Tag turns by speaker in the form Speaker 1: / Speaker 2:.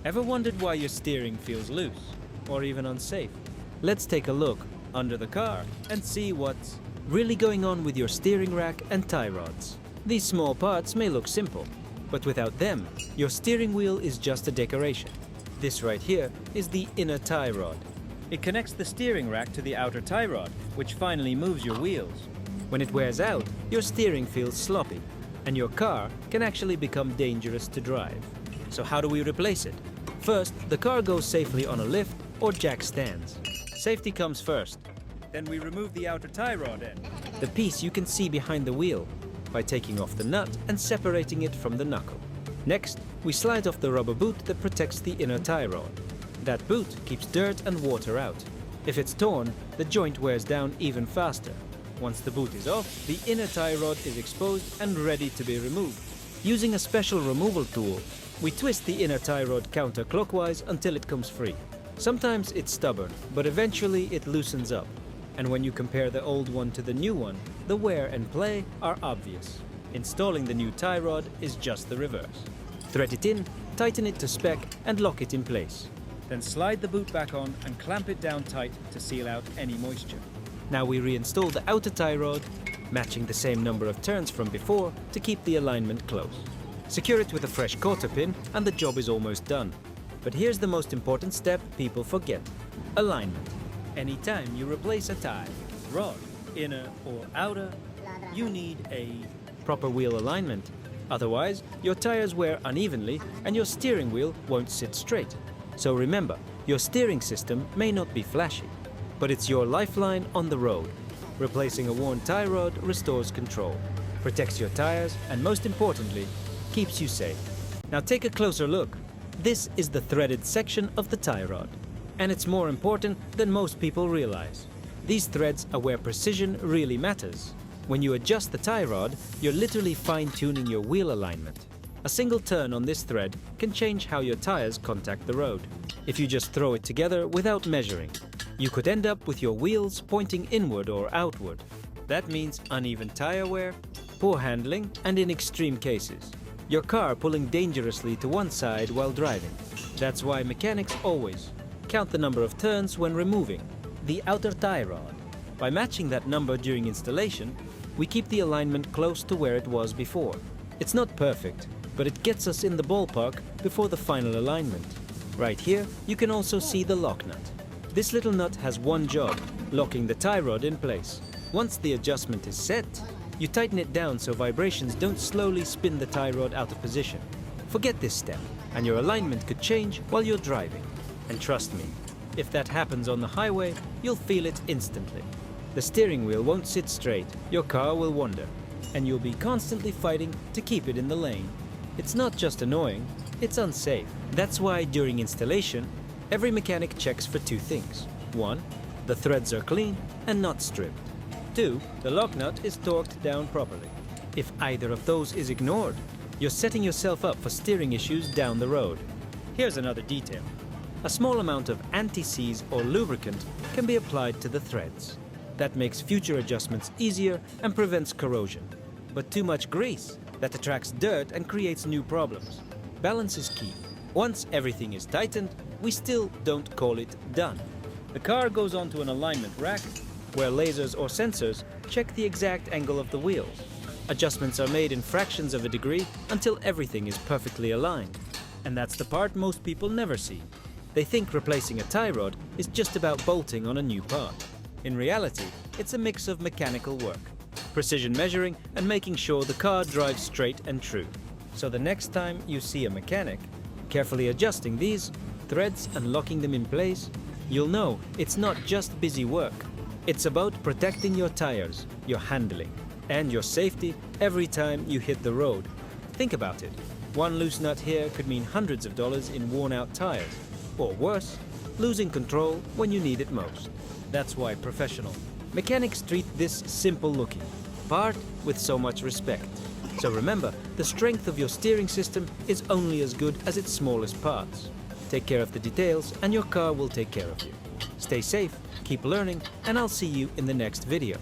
Speaker 1: Ever wondered why your steering feels loose or even unsafe? Let's take a look under the car and see what's really going on with your steering rack and tie rods. These small parts may look simple, but without them, your steering wheel is just a decoration. This right here is the inner tie rod. It connects the steering rack to the outer tie rod, which finally moves your wheels. When it wears out, your steering feels sloppy, and your car can actually become dangerous to drive. So how do we replace it? First, the car goes safely on a lift or jack stands. Safety comes first. Then we remove the outer tie rod end, the piece you can see behind the wheel, by taking off the nut and separating it from the knuckle. Next, we slide off the rubber boot that protects the inner tie rod. That boot keeps dirt and water out. If it's torn, the joint wears down even faster. Once the boot is off, the inner tie rod is exposed and ready to be removed. Using a special removal tool, we twist the inner tie rod counterclockwise until it comes free. Sometimes it's stubborn, but eventually it loosens up. And when you compare the old one to the new one, the wear and play are obvious. Installing the new tie rod is just the reverse. Thread it in, tighten it to spec, and lock it in place. Then slide the boot back on and clamp it down tight to seal out any moisture. Now we reinstall the outer tie rod, matching the same number of turns from before to keep the alignment close. Secure it with a fresh quarter pin and the job is almost done. But here's the most important step people forget: alignment. Anytime you replace a tie, rod, inner or outer, you need a proper wheel alignment. Otherwise, your tires wear unevenly and your steering wheel won't sit straight. So remember, your steering system may not be flashy, but it's your lifeline on the road. Replacing a worn tie rod restores control, protects your tires, and most importantly, keeps you safe. Now take a closer look. This is the threaded section of the tie rod, and it's more important than most people realize. These threads are where precision really matters. When you adjust the tie rod, you're literally fine-tuning your wheel alignment. A single turn on this thread can change how your tires contact the road. If you just throw it together without measuring, you could end up with your wheels pointing inward or outward. That means uneven tire wear, poor handling, and in extreme cases, your car pulling dangerously to one side while driving. That's why mechanics always count the number of turns when removing the outer tie rod. By matching that number during installation, we keep the alignment close to where it was before. It's not perfect, but it gets us in the ballpark before the final alignment. Right here, you can also see the lock nut. This little nut has one job: locking the tie rod in place. Once the adjustment is set, you tighten it down so vibrations don't slowly spin the tie rod out of position. Forget this step, and your alignment could change while you're driving. And trust me, if that happens on the highway, you'll feel it instantly. The steering wheel won't sit straight, your car will wander, and you'll be constantly fighting to keep it in the lane. It's not just annoying, it's unsafe. That's why during installation, every mechanic checks for two things. 1, the threads are clean and not stripped. 2, the lock nut is torqued down properly. If either of those is ignored, you're setting yourself up for steering issues down the road. Here's another detail. A small amount of anti-seize or lubricant can be applied to the threads. That makes future adjustments easier and prevents corrosion. But too much grease, that attracts dirt and creates new problems. Balance is key. Once everything is tightened, we still don't call it done. The car goes onto an alignment rack, where lasers or sensors check the exact angle of the wheels. Adjustments are made in fractions of a degree until everything is perfectly aligned. And that's the part most people never see. They think replacing a tie rod is just about bolting on a new part. In reality, it's a mix of mechanical work, precision measuring, and making sure the car drives straight and true. So the next time you see a mechanic carefully adjusting these threads and locking them in place, you'll know it's not just busy work. It's about protecting your tires, your handling, and your safety every time you hit the road. Think about it. One loose nut here could mean hundreds of dollars in worn-out tires. Or worse, losing control when you need it most. That's why professional mechanics treat this simple-looking part with so much respect. So remember, the strength of your steering system is only as good as its smallest parts. Take care of the details and your car will take care of you. Stay safe, keep learning, and I'll see you in the next video.